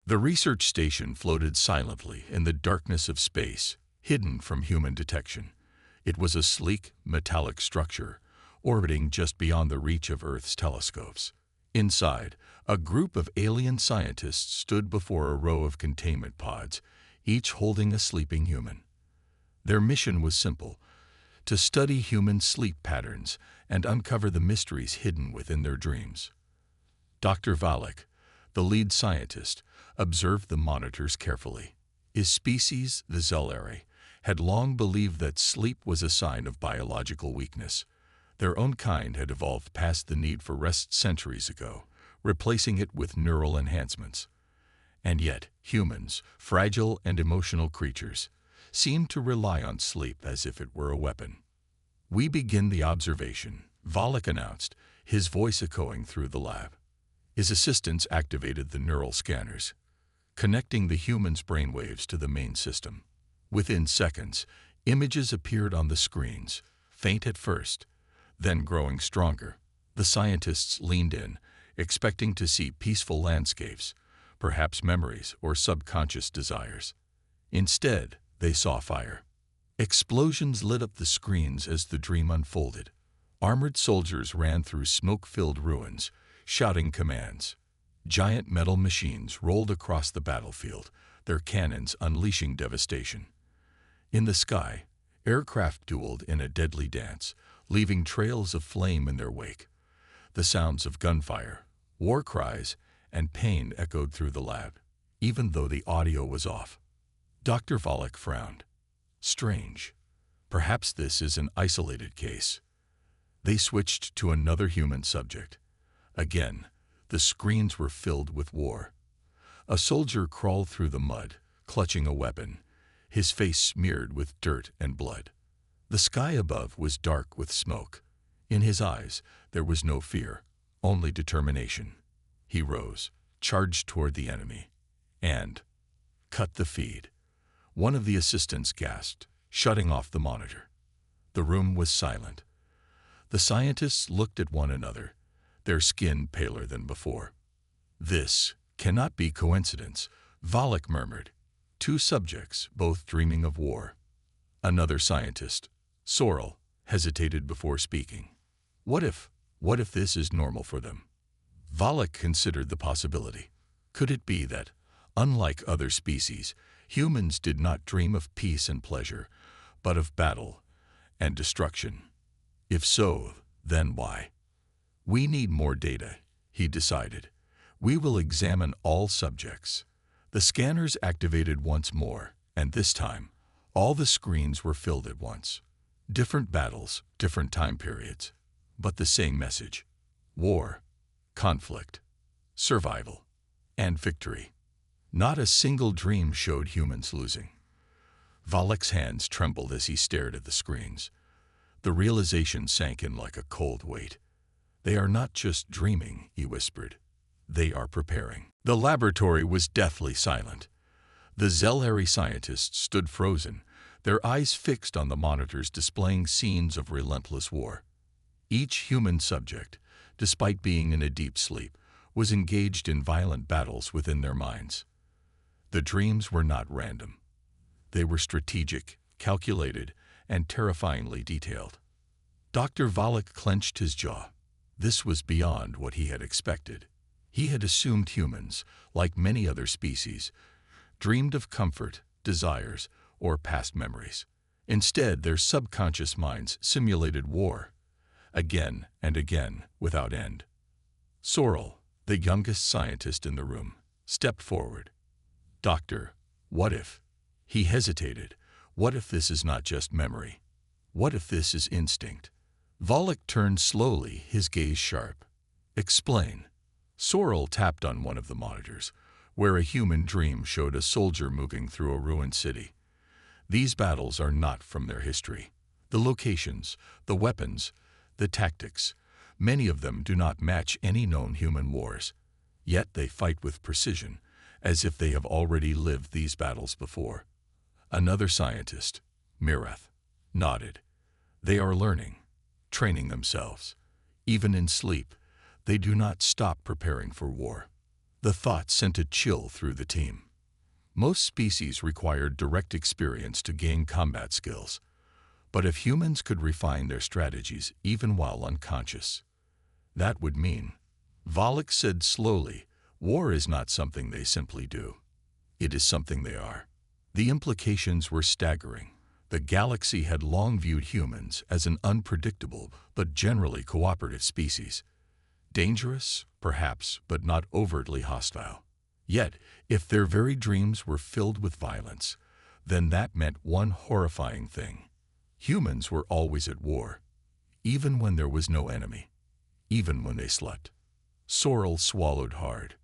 The research station floated silently in the darkness of space, hidden from human detection. It was a sleek, metallic structure, orbiting just beyond the reach of Earth's telescopes. Inside, a group of alien scientists stood before a row of containment pods, each holding a sleeping human. Their mission was simple: to study human sleep patterns and uncover the mysteries hidden within their dreams. Dr. Valek, the lead scientist, observed the monitors carefully. His species, the Zelari, had long believed that sleep was a sign of biological weakness. Their own kind had evolved past the need for rest centuries ago, replacing it with neural enhancements. And yet, humans, fragile and emotional creatures, seemed to rely on sleep as if it were a weapon. "We begin the observation," Valek announced, his voice echoing through the lab. His assistants activated the neural scanners, connecting the human's brainwaves to the main system. Within seconds, images appeared on the screens, faint at first, then growing stronger. The scientists leaned in, expecting to see peaceful landscapes, perhaps memories or subconscious desires. Instead, they saw fire. Explosions lit up the screens as the dream unfolded. Armored soldiers ran through smoke-filled ruins, shouting commands. Giant metal machines rolled across the battlefield, their cannons unleashing devastation. In the sky, aircraft dueled in a deadly dance, leaving trails of flame in their wake. The sounds of gunfire, war cries, and pain echoed through the lab, even though the audio was off. Dr. Valek frowned. Strange. Perhaps this is an isolated case. They switched to another human subject. Again, the screens were filled with war. A soldier crawled through the mud, clutching a weapon, his face smeared with dirt and blood. The sky above was dark with smoke. In his eyes, there was no fear, only determination. He rose, charged toward the enemy, and cut the feed. One of the assistants gasped, shutting off the monitor. The room was silent. The scientists looked at one another, their skin paler than before. "This cannot be coincidence," Valek murmured. Two subjects, both dreaming of war. Another scientist, Sorrel, hesitated before speaking. What if this is normal for them? Valek considered the possibility. Could it be that, unlike other species, humans did not dream of peace and pleasure, but of battle and destruction? If so, then why? "We need more data," he decided. "We will examine all subjects." The scanners activated once more, and this time, all the screens were filled at once. Different battles, different time periods, but the same message: war, conflict, survival, and victory. Not a single dream showed humans losing. Valek's hands trembled as he stared at the screens. The realization sank in like a cold weight. "They are not just dreaming," he whispered. "They are preparing." The laboratory was deathly silent. The Zelari scientists stood frozen, their eyes fixed on the monitors displaying scenes of relentless war. Each human subject, despite being in a deep sleep, was engaged in violent battles within their minds. The dreams were not random. They were strategic, calculated, and terrifyingly detailed. Dr. Valek clenched his jaw. This was beyond what he had expected. He had assumed humans, like many other species, dreamed of comfort, desires, or past memories. Instead, their subconscious minds simulated war, again and again, without end. Sorrel, the youngest scientist in the room, stepped forward. "Doctor, what if?" He hesitated. "What if this is not just memory? What if this is instinct?" Valek turned slowly, his gaze sharp. "Explain." Sorrel tapped on one of the monitors, where a human dream showed a soldier moving through a ruined city. These battles are not from their history. The locations, the weapons, the tactics, many of them do not match any known human wars. Yet they fight with precision, as if they have already lived these battles before. Another scientist, Mirath, nodded. "They are learning, training themselves. Even in sleep, they do not stop preparing for war." The thought sent a chill through the team. Most species required direct experience to gain combat skills, but if humans could refine their strategies even while unconscious, that would mean, Valak said slowly, war is not something they simply do. It is something they are. The implications were staggering. The galaxy had long viewed humans as an unpredictable but generally cooperative species. Dangerous, perhaps, but not overtly hostile. Yet, if their very dreams were filled with violence, then that meant one horrifying thing. Humans were always at war, even when there was no enemy, even when they slept. Sorrel swallowed hard.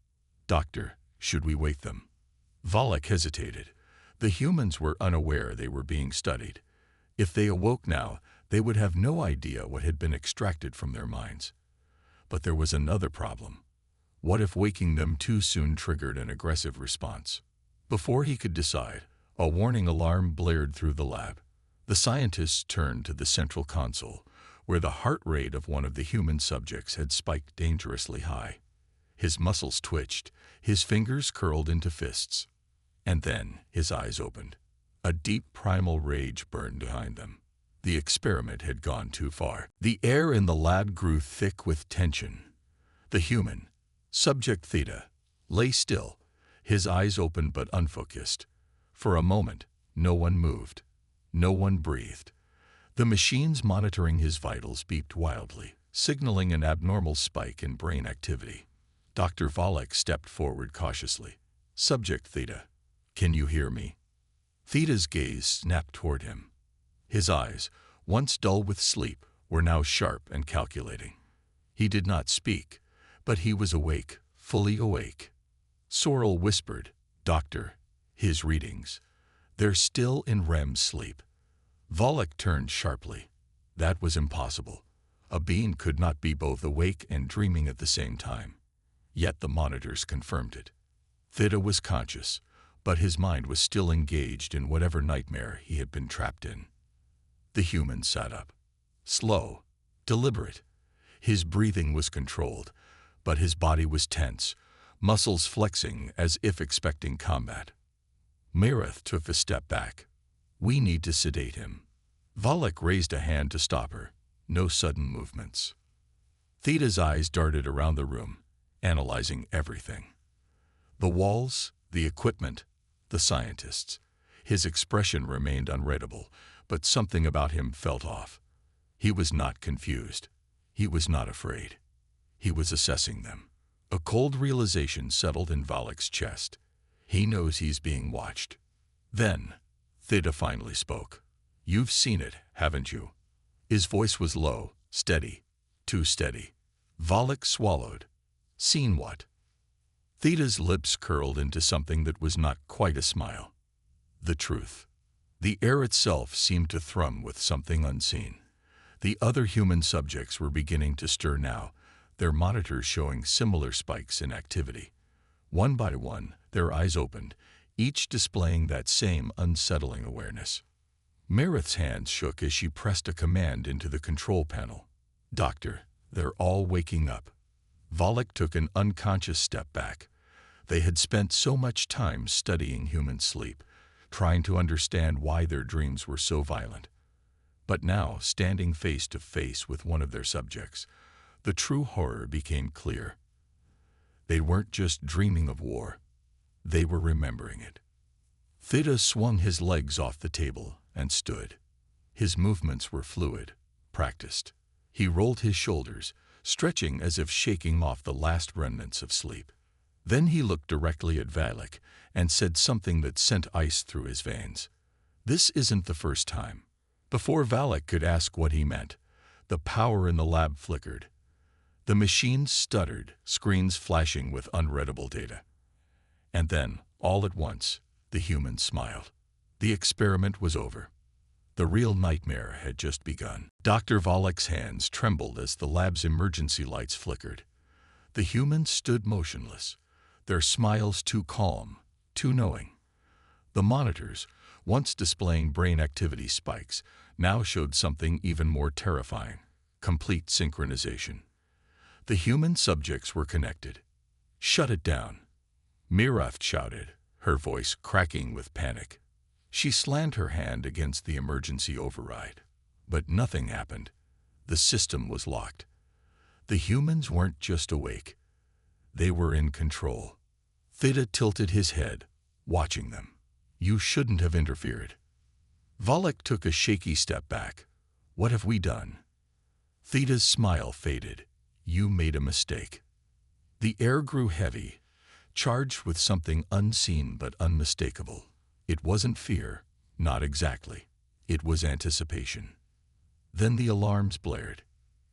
Doctor, should we wake them? Valak hesitated. The humans were unaware they were being studied. If they awoke now, they would have no idea what had been extracted from their minds. But there was another problem. What if waking them too soon triggered an aggressive response? Before he could decide, a warning alarm blared through the lab. The scientists turned to the central console, where the heart rate of one of the human subjects had spiked dangerously high. His muscles twitched, his fingers curled into fists. And then his eyes opened. A deep primal rage burned behind them. The experiment had gone too far. The air in the lab grew thick with tension. The human, Subject Theta, lay still, his eyes open but unfocused. For a moment, no one moved. No one breathed. The machines monitoring his vitals beeped wildly, signaling an abnormal spike in brain activity. Dr. Valak stepped forward cautiously. Subject Theta, can you hear me? Theta's gaze snapped toward him. His eyes, once dull with sleep, were now sharp and calculating. He did not speak, but he was awake, fully awake. Sorrel whispered, Doctor, his readings. They're still in REM sleep. Valak turned sharply. That was impossible. A being could not be both awake and dreaming at the same time. Yet the monitors confirmed it. Theta was conscious, but his mind was still engaged in whatever nightmare he had been trapped in. The human sat up. Slow, deliberate. His breathing was controlled, but his body was tense, muscles flexing as if expecting combat. Marith took a step back. We need to sedate him. Valak raised a hand to stop her. No sudden movements. Theta's eyes darted around the room, analyzing everything. The walls, the equipment, the scientists. His expression remained unreadable, but something about him felt off. He was not confused. He was not afraid. He was assessing them. A cold realization settled in Valak's chest. He knows he's being watched. Then, Theta finally spoke. You've seen it, haven't you? His voice was low, steady, too steady. Valak swallowed. Seen what? Theta's lips curled into something that was not quite a smile. The truth. The air itself seemed to thrum with something unseen. The other human subjects were beginning to stir now, their monitors showing similar spikes in activity. One by one, their eyes opened, each displaying that same unsettling awareness. Marith's hands shook as she pressed a command into the control panel. Doctor, they're all waking up. Valak took an unconscious step back. They had spent so much time studying human sleep, trying to understand why their dreams were so violent. But now, standing face to face with one of their subjects, the true horror became clear. They weren't just dreaming of war. They were remembering it. Theta swung his legs off the table and stood. His movements were fluid, practiced. He rolled his shoulders, stretching as if shaking off the last remnants of sleep. Then he looked directly at Valak and said something that sent ice through his veins. This isn't the first time. Before Valak could ask what he meant, the power in the lab flickered. The machines stuttered, screens flashing with unreadable data. And then, all at once, the human smiled. The experiment was over. The real nightmare had just begun. Dr. Valak's hands trembled as the lab's emergency lights flickered. The humans stood motionless, their smiles too calm, too knowing. The monitors, once displaying brain activity spikes, now showed something even more terrifying: complete synchronization. The human subjects were connected. Shut it down, Mirath shouted, her voice cracking with panic. She slammed her hand against the emergency override. But nothing happened. The system was locked. The humans weren't just awake. They were in control. Theta tilted his head, watching them. You shouldn't have interfered. Valak took a shaky step back. What have we done? Theta's smile faded. You made a mistake. The air grew heavy, charged with something unseen but unmistakable. It wasn't fear, not exactly. It was anticipation. Then the alarms blared.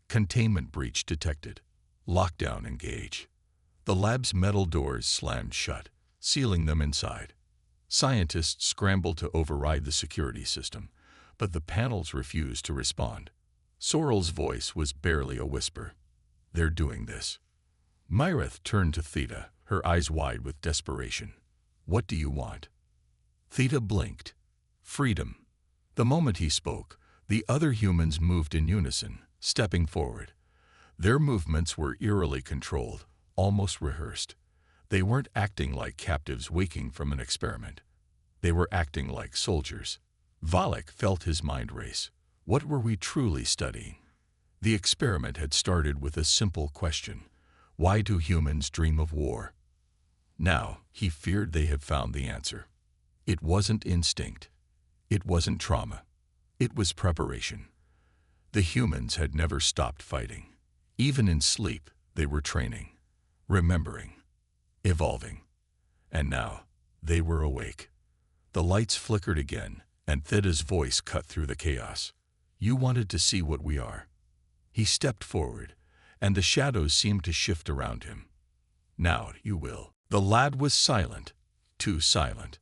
Containment breach detected. Lockdown engage. The lab's metal doors slammed shut, sealing them inside. Scientists scrambled to override the security system, but the panels refused to respond. Sorrel's voice was barely a whisper. They're doing this. Mirath turned to Theta, her eyes wide with desperation. What do you want? Theta blinked. Freedom. The moment he spoke, the other humans moved in unison, stepping forward. Their movements were eerily controlled, almost rehearsed. They weren't acting like captives waking from an experiment. They were acting like soldiers. Valak felt his mind race. What were we truly studying? The experiment had started with a simple question. Why do humans dream of war? Now, he feared they had found the answer. It wasn't instinct. It wasn't trauma. It was preparation. The humans had never stopped fighting. Even in sleep, they were training, remembering, evolving. And now, they were awake. The lights flickered again, and Theta's voice cut through the chaos. You wanted to see what we are. He stepped forward, and the shadows seemed to shift around him. Now you will. The lad was silent, too silent.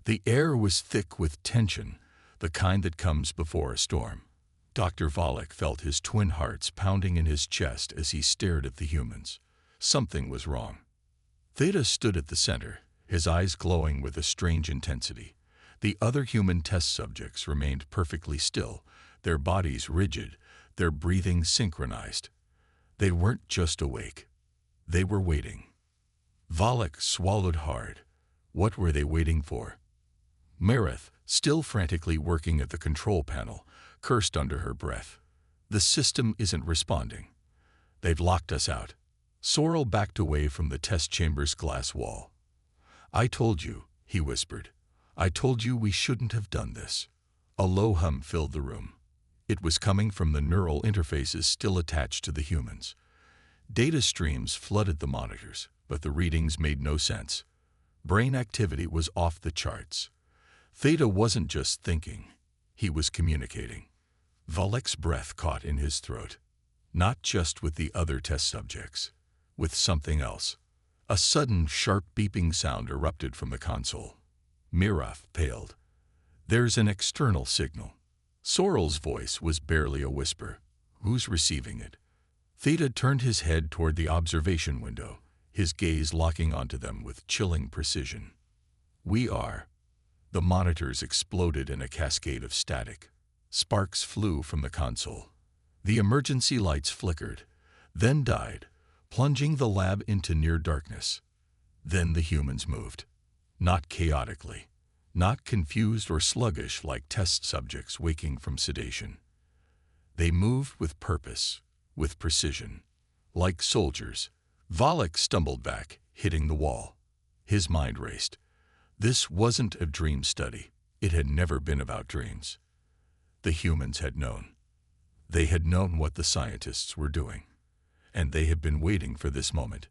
The air was thick with tension, the kind that comes before a storm. Dr. Valak felt his twin hearts pounding in his chest as he stared at the humans. Something was wrong. Theta stood at the center, his eyes glowing with a strange intensity. The other human test subjects remained perfectly still, their bodies rigid, their breathing synchronized. They weren't just awake. They were waiting. Valak swallowed hard. What were they waiting for? Mirath, still frantically working at the control panel, cursed under her breath. The system isn't responding. They've locked us out. Sorrel backed away from the test chamber's glass wall. I told you, he whispered. I told you we shouldn't have done this. A low hum filled the room. It was coming from the neural interfaces still attached to the humans. Data streams flooded the monitors, but the readings made no sense. Brain activity was off the charts. Theta wasn't just thinking. He was communicating. Valak's breath caught in his throat. Not just with the other test subjects. With something else. A sudden, sharp beeping sound erupted from the console. Mirath paled. There's an external signal. Sorrel's voice was barely a whisper. Who's receiving it? Theta turned his head toward the observation window, his gaze locking onto them with chilling precision. We are. The monitors exploded in a cascade of static. Sparks flew from the console. The emergency lights flickered, then died, plunging the lab into near darkness. Then the humans moved. Not chaotically, not confused or sluggish like test subjects waking from sedation. They moved with purpose, with precision. Like soldiers, Valak stumbled back, hitting the wall. His mind raced. This wasn't a dream study. It had never been about dreams. The humans had known. They had known what the scientists were doing. And they had been waiting for this moment.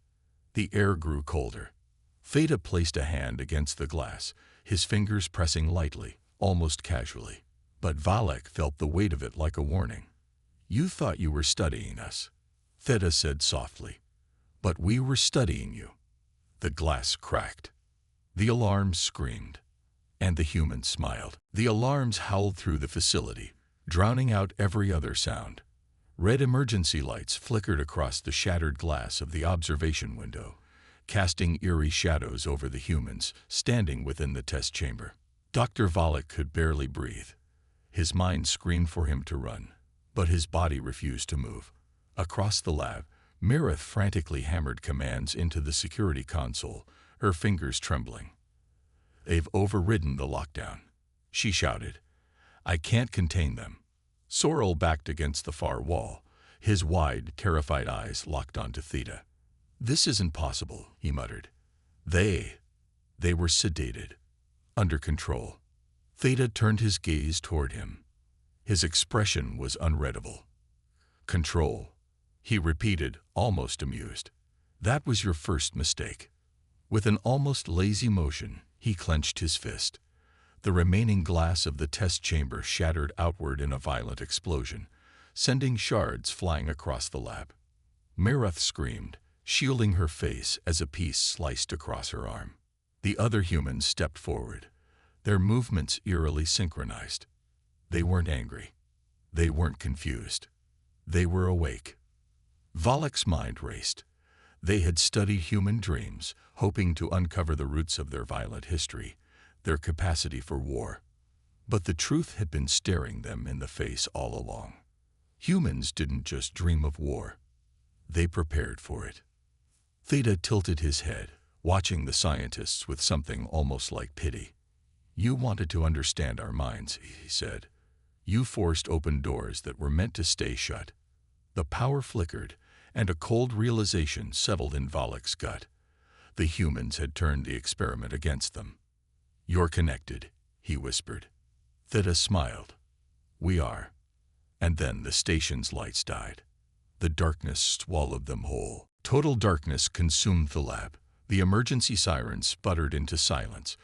The air grew colder. Theta placed a hand against the glass, his fingers pressing lightly, almost casually. But Valak felt the weight of it like a warning. You thought you were studying us, Theta said softly. But we were studying you. The glass cracked. The alarms screamed. And the humans smiled. The alarms howled through the facility, drowning out every other sound. Red emergency lights flickered across the shattered glass of the observation window, casting eerie shadows over the humans standing within the test chamber. Dr. Valak could barely breathe. His mind screamed for him to run, but his body refused to move. Across the lab, Mirath frantically hammered commands into the security console, her fingers trembling. "They've overridden the lockdown," she shouted. "I can't contain them." Sorrel backed against the far wall, his wide, terrified eyes locked onto Theta. "This isn't possible," he muttered. They were sedated, under control." Theta turned his gaze toward him. His expression was unreadable. "Control," he repeated, almost amused. "That was your first mistake." With an almost lazy motion, he clenched his fist. The remaining glass of the test chamber shattered outward in a violent explosion, sending shards flying across the lab. Marath screamed, shielding her face as a piece sliced across her arm. The other humans stepped forward, their movements eerily synchronized. They weren't angry. They weren't confused. They were awake. Valak's mind raced. They had studied human dreams, hoping to uncover the roots of their violent history, their capacity for war. But the truth had been staring them in the face all along. Humans didn't just dream of war. They prepared for it. Theta tilted his head, watching the scientists with something almost like pity. "You wanted to understand our minds," he said. "You forced open doors that were meant to stay shut." The power flickered, and a cold realization settled in Valak's gut. The humans had turned the experiment against them. "You're connected," he whispered. Theta smiled. "We are." And then the station's lights died. The darkness swallowed them whole. Total darkness consumed the lab. The emergency sirens sputtered into silence,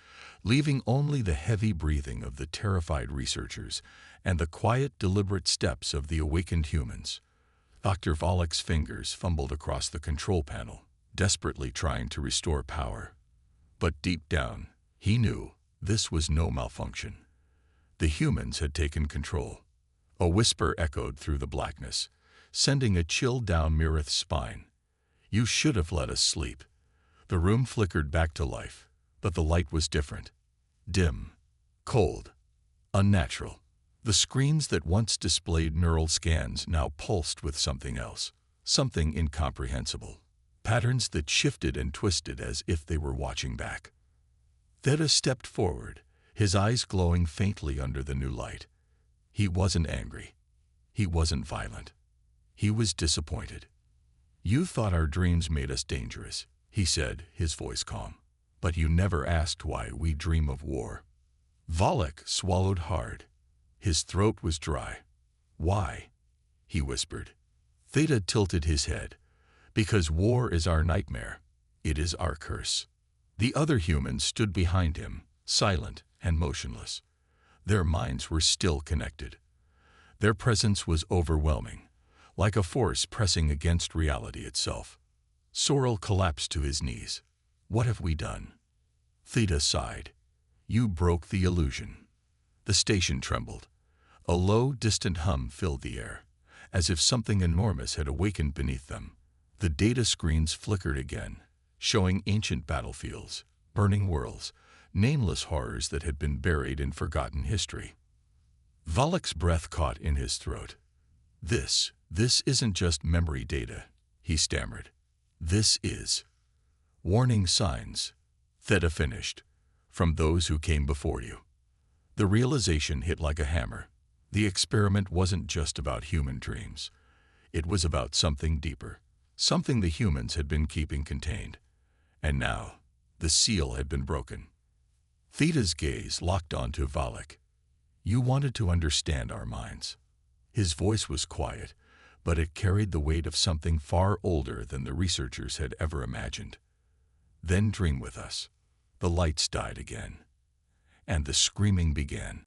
leaving only the heavy breathing of the terrified researchers and the quiet, deliberate steps of the awakened humans. Dr. Valak's fingers fumbled across the control panel, desperately trying to restore power. But deep down, he knew this was no malfunction. The humans had taken control. A whisper echoed through the blackness, sending a chill down Mirath's spine. "You should have let us sleep." The room flickered back to life, but the light was different. Dim, cold, unnatural. The screens that once displayed neural scans now pulsed with something else, something incomprehensible. Patterns that shifted and twisted as if they were watching back. Theta stepped forward, his eyes glowing faintly under the new light. He wasn't angry. He wasn't violent. He was disappointed. "You thought our dreams made us dangerous," he said, his voice calm. "But you never asked why we dream of war." Valak swallowed hard. His throat was dry. "Why?" he whispered. Theta tilted his head. "Because war is our nightmare. It is our curse." The other humans stood behind him, silent and motionless. Their minds were still connected. Their presence was overwhelming, like a force pressing against reality itself. Sorrel collapsed to his knees. "What have we done?" Theta sighed. "You broke the illusion." The station trembled. A low, distant hum filled the air, as if something enormous had awakened beneath them. The data screens flickered again, showing ancient battlefields, burning worlds, nameless horrors that had been buried in forgotten history. Valak's breath caught in his throat. This isn't just memory data," he stammered. "This is warning signs," Theta finished, "from those who came before you." The realization hit like a hammer. The experiment wasn't just about human dreams. It was about something deeper, something the humans had been keeping contained. And now, the seal had been broken. Theta's gaze locked onto Valak. "You wanted to understand our minds." His voice was quiet, but it carried the weight of something far older than the researchers had ever imagined. "Then dream with us." The lights died again, and the screaming began.